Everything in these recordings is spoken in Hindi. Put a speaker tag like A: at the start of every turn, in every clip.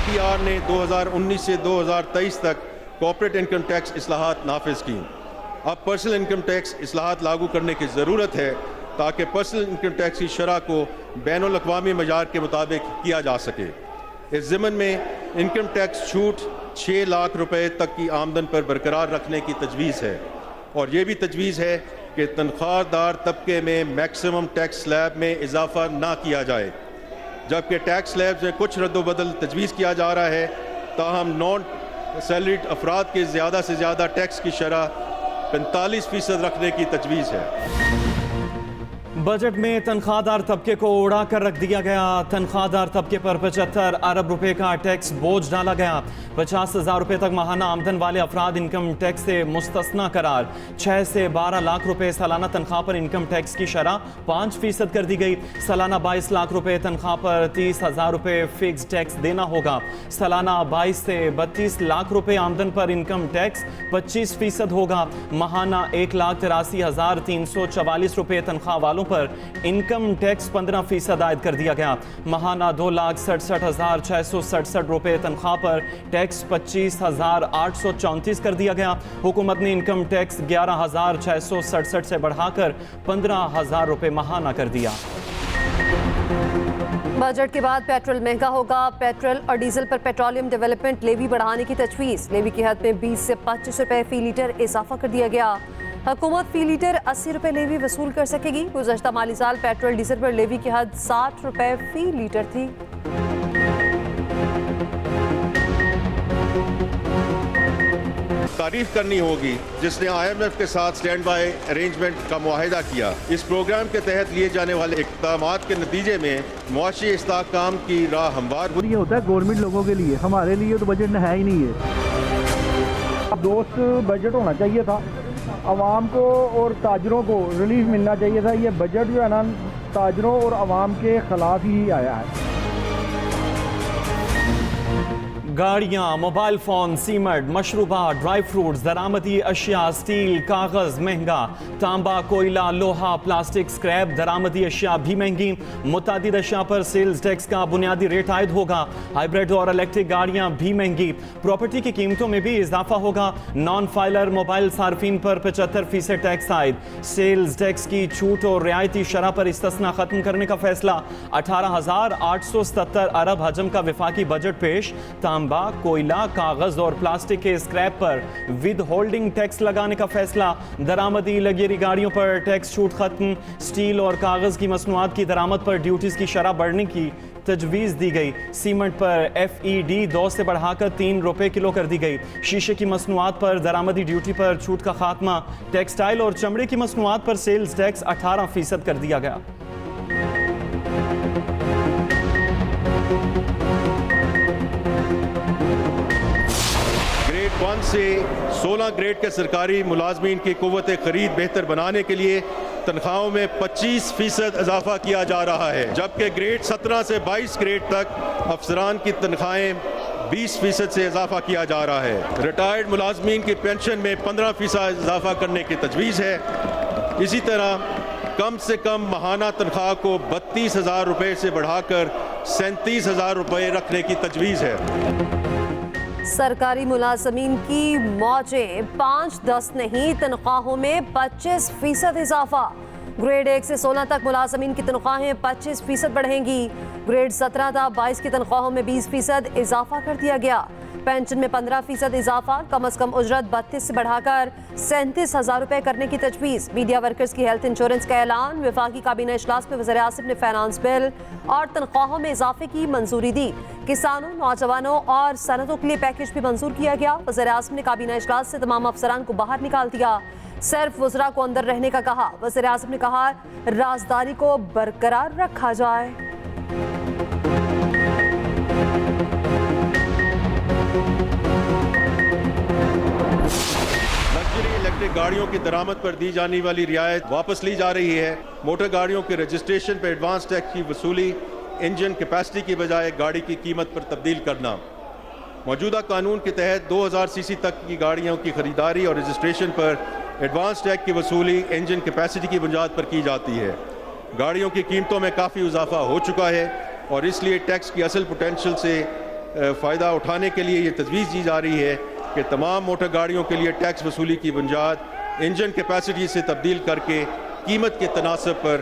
A: IPR ने 2019 से 2023 तक कॉर्पोरेट इनकम टैक्स इस्लाहात नाफिज की। अब पर्सनल इनकम टैक्स इस्लाहात लागू करने की ज़रूरत है ताकि पर्सनल इनकम टैक्स की शरह को बैनुल अक़वामी मयार के मुताबिक किया जा सके। इस ज़िमन में इनकम टैक्स छूट 6 लाख रुपए तक की आमदन पर बरकरार रखने की तजवीज़ है और ये भी तजवीज़ है कि तनख्वाहदार तबके में मैक्सिमम टैक्स स्लैब में इजाफा ना किया जाए, जबकि टैक्स स्लैब में कुछ रद्द-ओ-बदल तजवीज़ किया जा रहा है। ताहम नॉन सैलरीड अफराद के ज़्यादा से ज़्यादा टैक्स की शरह 45% रखने की तजवीज़ है।
B: बजट में तनख्वाहदार तबके को उड़ा कर रख दिया गया। तनख्वाहदार तबके पर 75 अरब रुपए का टैक्स बोझ डाला गया। 50,000 रुपए तक माहाना आमदन वाले अफराद इनकम टैक्स से मुस्तस्ना करार। 6 से 12 लाख रुपए सालाना तनख्वाह पर इनकम टैक्स की शरह 5% कर दी गई। सालाना 22 लाख रुपए तनख्वाह पर 30,000 रुपए फिक्स टैक्स देना होगा। सालाना 22 से 32 लाख रुपए आमदन पर इनकम टैक्स 25% होगा। माहाना 1,83,344 रुपए तनख्वाह वालों पर इनकम टैक्स 15% आयद कर दिया गया। माहाना 2,67,667 रुपए तनख्वाह पर टैक्स 25,834 कर दिया गया। हुकूमत ने इनकम टैक्स 11,667 से बढ़ाकर 15,000 रुपए माहाना कर दिया।
C: बजट के बाद पेट्रोल महंगा होगा। पेट्रोल और डीजल पर पेट्रोलियम डेवलपमेंट लेवी बढ़ाने की तजवीज़। लेवी की हद में 20 से 25 रुपए फी लीटर इजाफा कर दिया गया। हुकूमत फी लीटर 80 रुपए लेवी वसूल कर सकेगी। गुज़श्ता माली साल पेट्रोल डीजल पर लेवी की हद 60 रुपए फी लीटर थी।
A: तारीफ करनी होगी जिसने IMF के साथ स्टैंड बाय अरेंजमेंट का मुआहिदा किया। इस प्रोग्राम के तहत लिए जाने वाले इक़दामात के नतीजे में मुआशी इस्तेहकाम की राह हमवार हुई।
D: ये होता है गवर्नमेंट लोगों के लिए, हमारे लिए तो बजट है ही नहीं है। दोस्त बजट होना चाहिए था, आवाम को और ताजरों को रिलीफ मिलना चाहिए था। ये बजट जो है ना ताजरों और आवाम के खिलाफ ही आया है।
B: गाड़ियां, मोबाइल फोन, सीमेंट, मशरूबा, ड्राई फ्रूट्स, दरामदी अशिया, स्टील, कागज महंगा। तांबा, कोयला, लोहा, प्लास्टिक, स्क्रैप, दरामदी अशिया भी महंगी। मुतादिद अशिया पर सेल्स टैक्स का बुनियादी रेट आयद होगा। हाइब्रिड और इलेक्ट्रिक गाड़ियां भी महंगी। प्रॉपर्टी की कीमतों में भी इजाफा होगा। नॉन फाइलर मोबाइल सार्फिन पर 75% टैक्स आयद। सेल्स टैक्स की छूट और रियायती शरह पर इस्तिस्ना खत्म करने का फैसला। 18,877 अरब हजम का विफाकी बजट पेश। तांबा, कोयला, कागज और प्लास्टिक के स्क्रैप पर विद होल्डिंग टैक्स लगाने का फैसला। दरामदी लग्जरी गाड़ियों पर टैक्स छूट खत्म। स्टील और कागज की मसनूआत की दरामद पर ड्यूटीज की शरह बढ़ने की तजवीज़ दी गई। सीमेंट पर FED 2 से बढ़ाकर 3 रुपए किलो कर दी गई। शीशे की मसनूआत पर दरामदी ड्यूटी पर छूट का खात्मा। टेक्सटाइल और चमड़े की मसनूआत पर सेल्स टैक्स 18% कर दिया गया।
A: 1 से 16 ग्रेड के सरकारी मुलाजमीन की कुव्वत खरीद बेहतर बनाने के लिए तनख्वाहों में 25% इजाफा किया जा रहा है, जबकि ग्रेड 17 से 22 ग्रेड तक अफसरान की तनख्वाहें 20% से इजाफा किया जा रहा है। रिटायर्ड मुलाजमीन की पेंशन में 15% इजाफा करने की तजवीज़ है। इसी तरह कम से कम माहाना तनख्वाह को 32,000 रुपये से बढ़ाकर 37,000 रुपये रखने की तजवीज़ है।
C: सरकारी मुलाजमीन की मौजें 5-10 नहीं, तनख्वाहों में 25% इजाफा। ग्रेड 1 से 16 तक मुलाजमीन की तनख्वाहें 25% बढ़ेंगी। ग्रेड 17 था 22 की तनख्वाहों में 20% इजाफा कर दिया गया। पेंशन में 15% इजाफा। कम अज कम उजरत 32 से बढ़ाकर 37,000 रुपए करने की तजवीज़। मीडिया वर्कर्स की हेल्थ इंश्योरेंस का ऐलान। वफाकी काबीना इजलास में वज़ीर आसिफ ने फाइनेंस बिल और तनख्वाहों में इजाफे की मंजूरी दी। किसानों, नौजवानों और सनतों के लिए पैकेज भी मंजूर किया गया। वज़ीर आसिफ ने काबीना इजलास से तमाम अफसरान को बाहर निकाल दिया। सिर्फ वज़रा को अंदर रहने का कहा। वज़ीर आसिफ ने कहा राजदारी को बरकरार रखा जाए।
A: इलेक्ट्रिक गाड़ियों की दरामद पर दी जाने वाली रियायत वापस ली जा रही है। मोटर गाड़ियों के रजिस्ट्रेशन पर एडवांस टैक्स की वसूली इंजन कैपेसिटी की बजाय गाड़ी की कीमत पर तब्दील करना। मौजूदा कानून के तहत 2000 सीसी तक की गाड़ियों की खरीदारी और रजिस्ट्रेशन पर एडवांस टैक्स की वसूली इंजन कैपेसिटी की बुनियाद पर की जाती है। गाड़ियों की कीमतों में काफ़ी इजाफा हो चुका है और इसलिए टैक्स की असल पोटेंशियल से फ़ायदा उठाने के लिए ये तजवीज़ की जा रही है कि तमाम मोटर गाड़ियों के लिए टैक्स वसूली की बुनियाद इंजन कैपेसिटी से तब्दील करके कीमत के तनासब पर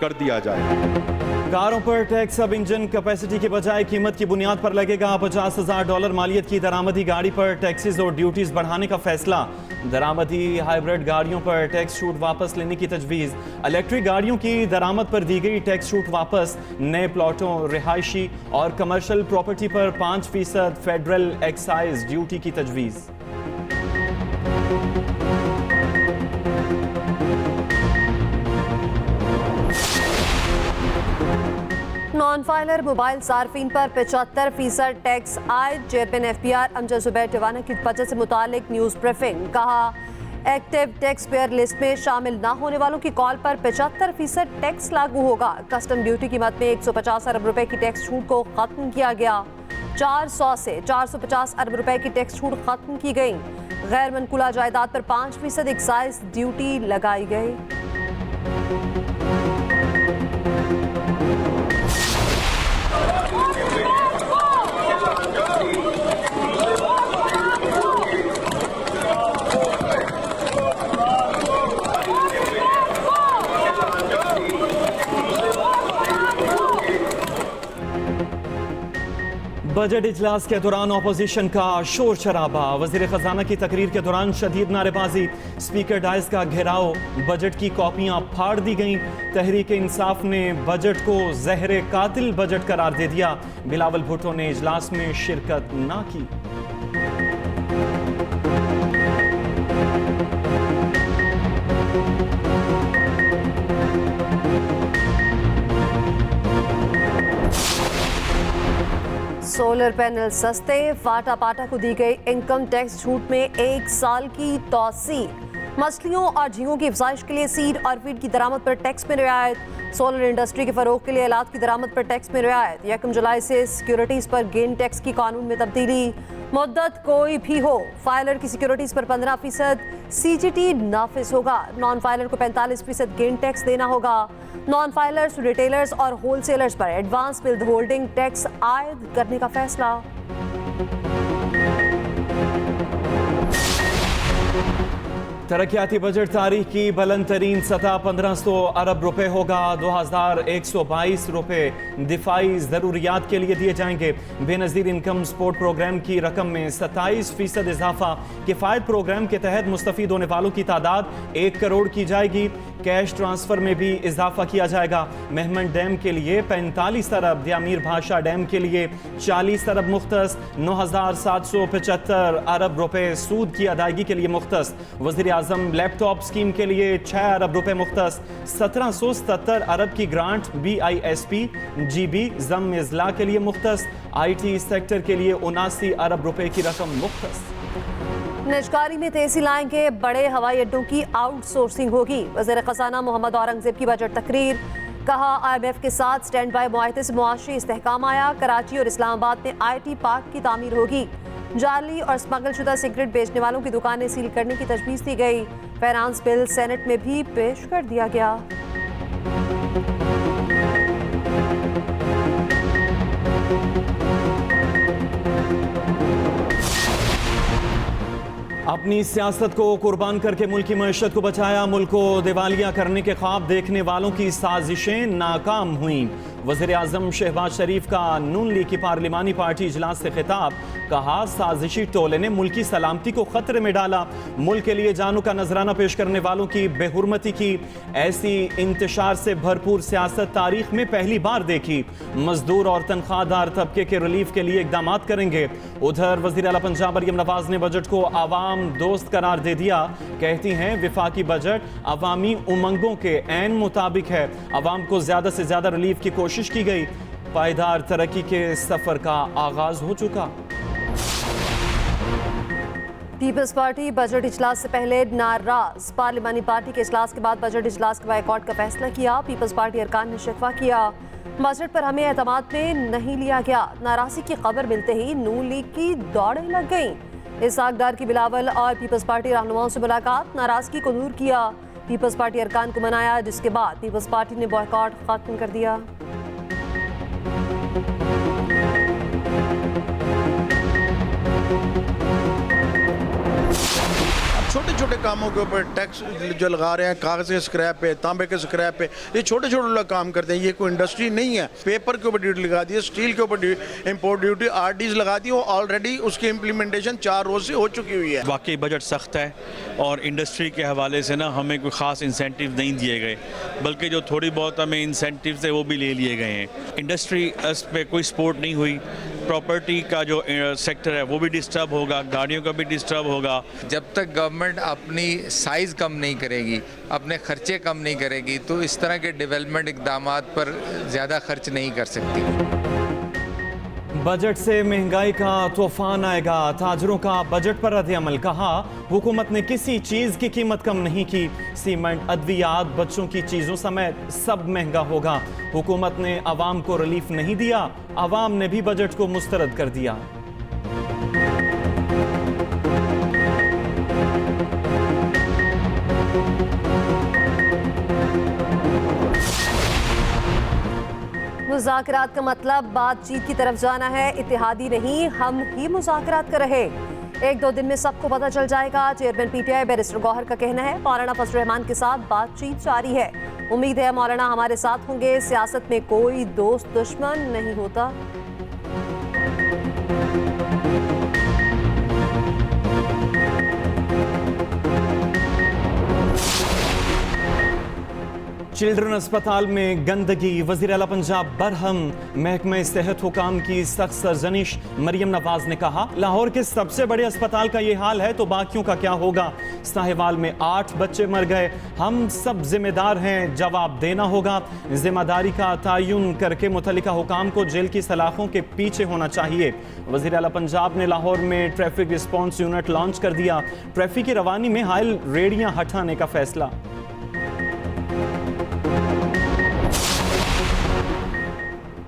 A: कर दिया जाए।
B: कारों पर टैक्स अब इंजन कैपेसिटी के बजाय कीमत की बुनियाद पर लगेगा। $50,000 मालियत की दरामदी गाड़ी पर टैक्सेस और ड्यूटीज बढ़ाने का फैसला। दरामदी हाइब्रिड गाड़ियों पर टैक्स छूट वापस लेने की तजवीज़। इलेक्ट्रिक गाड़ियों की दरामद पर दी गई टैक्स छूट वापस। नए प्लॉटों, रिहायशी और कमर्शियल प्रॉपर्टी पर 5% फेडरल एक्साइज ड्यूटी की तजवीज़।
C: नॉन फाइलर मोबाइल सार्फिन पर 75% टैक्स आयद। चेयरमैन FPR अमजद जुबैर टिवाना की बजट से मुतालिक न्यूज़ ब्रीफिंग। कहा एक्टिव टैक्स पेयर लिस्ट में शामिल न होने वालों की कॉल पर 75% टैक्स लागू होगा। कस्टम ड्यूटी कीमत में 150 अरब रुपए की टैक्स छूट को खत्म किया गया। 400 से 450 अरब रुपए की टैक्स छूट खत्म की गई। गैर मनकुला जायदाद पर 5% एक्साइज ड्यूटी लगाई गई।
B: बजट इजलास के दौरान अपोजिशन का शोर शराबा। वजीर खजाना की तकरीर के दौरान शदीद नारेबाजी। स्पीकर डाइस का घेराव। बजट की कॉपियां फाड़ दी गईं। तहरीक इंसाफ ने बजट को जहर कातिल बजट करार दे दिया। बिलावल भुट्टो ने इजलास में शिरकत ना की।
C: सोलर पैनल सस्ते। फाटा पाटा को दी गई इनकम टैक्स छूट में 1 साल की तौसी। मछलियों और झींगों की अफजाइश के लिए सीड और फीड की दरामद पर टैक्स में रियायत। सोलर इंडस्ट्री के फरोग के लिए आलात की दरामद पर टैक्स में रियायत। 1 जुलाई से सिक्योरिटीज पर गेन टैक्स की कानून में तब्दीली। मुद्दत कोई भी हो, फाइलर की सिक्योरिटीज पर 15% CGT नाफिज होगा। नॉन फाइलर को 45% गेन टैक्स देना होगा। नॉन फाइलर्स, रिटेलर्स और होलसेलर्स पर एडवांस बिल होल्डिंग टैक्स आयद करने का फैसला।
B: तरक्याती बजट तारीख की बुलंद तरीन सतह 1500 अरब रुपए होगा। 2122 रुपए दिफाई ज़रूरियात के लिए दिए जाएंगे। बेनज़ीर इनकम सपोर्ट प्रोग्राम की रकम में 27% इजाफा। किफ़ायत प्रोग्राम के तहत मुस्तफ़ीद होने वालों की तादाद 1 करोड़ की जाएगी। कैश ट्रांसफर में भी इजाफा किया जाएगा। मेहमन डैम के लिए 45 अरब, दियामीर भाषा डैम के लिए 40 अरब मुख्तस। 9775 अरब रुपए सूद की अदायगी के लिए मुख्तस। वज़ीर आज़म लैपटॉप स्कीम के लिए 6 अरब रुपए मुख्तस। 1777 अरब की ग्रांट BISP GB ज़म इज़ला के लिए मुख्तस। IT सेक्टर के लिए 79 अरब रुपए की रकम मुख्तस।
C: निजकारी में तेजी लाएंगे। बड़े हवाई अड्डों की आउटसोर्सिंग होगी। वज़ीर ख़ज़ाना मोहम्मद औरंगज़ेब की बजट तकरीर। कहा IMF के साथ स्टैंड बाय मुआहदे से मुआशी इस्तेहकाम आया। कराची और इस्लामाबाद में IT पार्क की तामीर होगी। जाली और स्मगल शुदा सिगरेट बेचने वालों की दुकानें सील करने की तजवीज़ दी गई। फाइनेंस बिल सेनेट में भी पेश कर दिया गया।
B: अपनी सियासत को कुर्बान करके मुल्क की मईशत को बचाया। मुल्क को दिवालिया करने के ख्वाब देखने वालों की साजिशें नाकाम हुईं। वज़ीर आज़म शहबाज शरीफ का नून लीग की पार्लिमानी पार्टी इजलास से खिताब। कहा साजिशी टोले ने मुल्क की सलामती को खतरे में डाला। मुल्क के लिए जानों का नजराना पेश करने वालों की बेहुरमती की। ऐसी इंतशार से भरपूर सियासत तारीख में पहली बार देखी। मजदूर और तनख्वाहदार तबके के रिलीफ के लिए इकदाम करेंगे। उधर वज़ीर आला पंजाब मरियम नवाज ने बजट को आवाम दोस्त करार दे दिया। कहती हैं विफाकी बजट अवामी उमंगों के ऐन मुताबिक है। अवाम को ज्यादा से ज्यादा रिलीफ की कोशिश की गई। पायदार तरक्की के सफर का आगाज हो चुका।
C: पीपल्स पार्टी बजट इजलास से पहले नाराज। पार्लिमानी पार्टी के इजलास के बाद बजट इजलास के बायकॉट का फैसला किया। पीपल्स पार्टी अरकान ने शिकवा किया, बजट पर हमें एतमाद में नहीं लिया गया। नाराजगी की खबर मिलते ही नून लीग की दौड़ें लग गईं। इसहाक डार की बिलावल और पीपल्स पार्टी रहनुमाओं से मुलाकात, नाराजगी को दूर किया। पीपल्स पार्टी अरकान को मनाया, जिसके बाद पीपल्स पार्टी ने बॉयकॉट खत्म कर दिया।
E: छोटे छोटे कामों के ऊपर टैक्स जो लगा रहे हैं, कागज़ के स्क्रैप पे, तांबे के स्क्रैप पे, ये छोटे छोटे लोग काम करते हैं। ये कोई इंडस्ट्री नहीं है। पेपर के ऊपर ड्यूटी लगा दी है, स्टील के ऊपर इंपोर्ट ड्यूटी RDs लगा दी, वो ऑलरेडी उसकी इम्प्लीमेंटेशन 4 रोज से हो चुकी हुई है।
F: वाकई बजट सख्त है और इंडस्ट्री के हवाले से ना हमें कोई ख़ास इंसेंटिव नहीं दिए गए, बल्कि जो थोड़ी बहुत हमें इंसेंटिव थे वो भी ले लिए गए हैं। इंडस्ट्री इस पर कोई सपोर्ट नहीं हुई। प्रॉपर्टी का जो सेक्टर है वो भी डिस्टर्ब होगा, गाड़ियों का भी डिस्टर्ब होगा।
G: जब तक गवर्नमेंट अपनी साइज़ कम नहीं करेगी, अपने खर्चे कम नहीं करेगी, तो इस तरह के डेवलपमेंट इक़दामात पर ज़्यादा खर्च नहीं कर सकती।
B: बजट से महंगाई का तूफान आएगा, ताजरों का बजट पर रद्द-ए-अमल। कहा हुकूमत ने किसी चीज की कीमत कम नहीं की। सीमेंट, अद्वियात, बच्चों की चीजों समेत सब महंगा होगा। हुकूमत ने अवाम को रिलीफ नहीं दिया, अवाम ने भी बजट को मुस्तरद कर दिया।
C: मुज़ाकरात का मतलब बातचीत की तरफ जाना है, इत्तेहादी नहीं, हम ही मुज़ाकरात कर रहे। 1-2 दिन में सबको पता चल जाएगा। चेयरमैन PTI बैरिस्टर गौहर का कहना है मौलाना फजल रहमान के साथ बातचीत जारी है। उम्मीद है मौलाना हमारे साथ होंगे। सियासत में कोई दोस्त दुश्मन नहीं होता।
B: चिल्ड्रन अस्पताल में गंदगी, वज़ीर आला पंजाब बरहम। महकमा सेहत हुकाम की सख्त सरजनिश। मरियम नवाज ने कहा लाहौर के सबसे बड़े अस्पताल का ये हाल है तो बाकियों का क्या होगा। साहिवाल में 8 बच्चे मर गए, हम सब जिम्मेदार हैं, जवाब देना होगा। जिम्मेदारी का तयन करके मुतल्लिका हुकाम को जेल की सलाखों के पीछे होना चाहिए। वज़ीर आला पंजाब ने लाहौर में ट्रैफिक रिस्पॉन्स यूनिट लॉन्च कर दिया। ट्रैफिक की रवानी में हायल रेडियां हटाने का फैसला।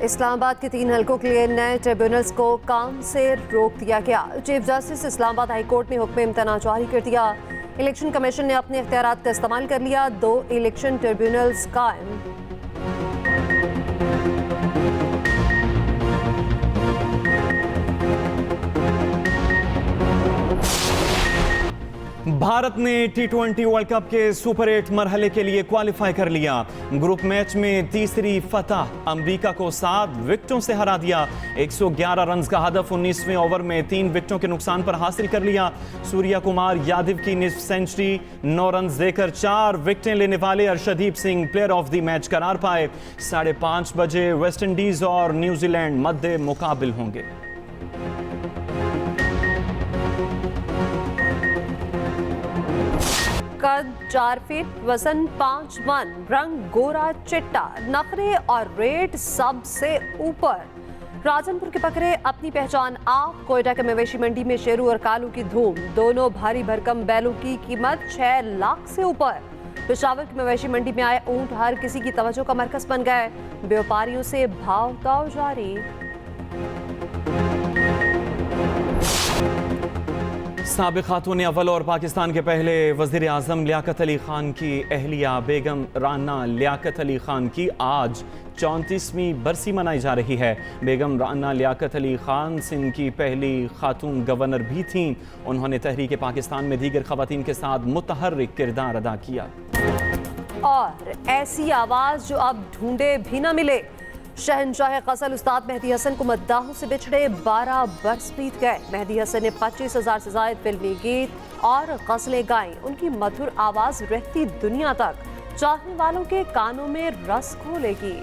C: इस्लामाबाद के 3 हलकों के लिए नए ट्रिब्यूनल्स को काम से रोक दिया गया। Chief justice Islamabad high court ने हुक्म इम्तना जारी कर दिया। इलेक्शन कमीशन ने अपने इख्तियारात का इस्तेमाल कर लिया। 2 इलेक्शन ट्रिब्यूनल्स कायम।
B: भारत ने T20 वर्ल्ड कप के सुपर 8 मरहले के लिए क्वालिफाई कर लिया। ग्रुप मैच में तीसरी फतह, अमेरिका को 7 विकेटों से हरा दिया। 111 रन का हदफ 19वें ओवर में 3 विकेटों के नुकसान पर हासिल कर लिया। सूर्या कुमार यादव की निस्फ सेंचुरी, 9 रन देकर 4 विकेटें लेने वाले Arshdeep Singh player of the match करार पाए। 5:30 बजे वेस्टइंडीज और न्यूजीलैंड मद्दे मुकाबिल होंगे।
C: कद 4 फीट, वजन 5 मन, रंग गोरा चिट्टा, नखरे और रेट सबसे ऊपर। राजनपुर के बकरे अपनी पहचान आप। कोयटा के मवेशी मंडी में शेरू और कालू की धूम। दोनों भारी भरकम बैलों की कीमत 6 लाख से ऊपर। पेशावर की मवेशी मंडी में आए ऊंट हर किसी की तवज्जो का मरकज बन गए। व्यापारियों से भाव ताव जारी।
B: साबिक खातून अव्वल और पाकिस्तान के पहले वज़ीर आज़म लियाकत अली खान की अहलिया बेगम राना लियाकत अली खान की आज 34वीं बरसी मनाई जा रही है। बेगम राना लियाकत अली खान सिंध की पहली खातून गवर्नर भी थीं। उन्होंने तहरीक पाकिस्तान में दीगर ख़वातीन के साथ मुतहर्रिक किरदार अदा किया।
C: और ऐसी आवाज़ जो अब ढूंढे भी न मिले। शहनशाह गज़ल उस्ताद मेहदी हसन को मद्दाहों से बिछड़े 12 बरस बीत गए। मेहदी हसन ने 25,000 से ज़ायद फिल्मी गीत और गज़लें गाईं। उनकी मधुर आवाज़ रहती दुनिया तक चाहने वालों के कानों में रस घोलेगी।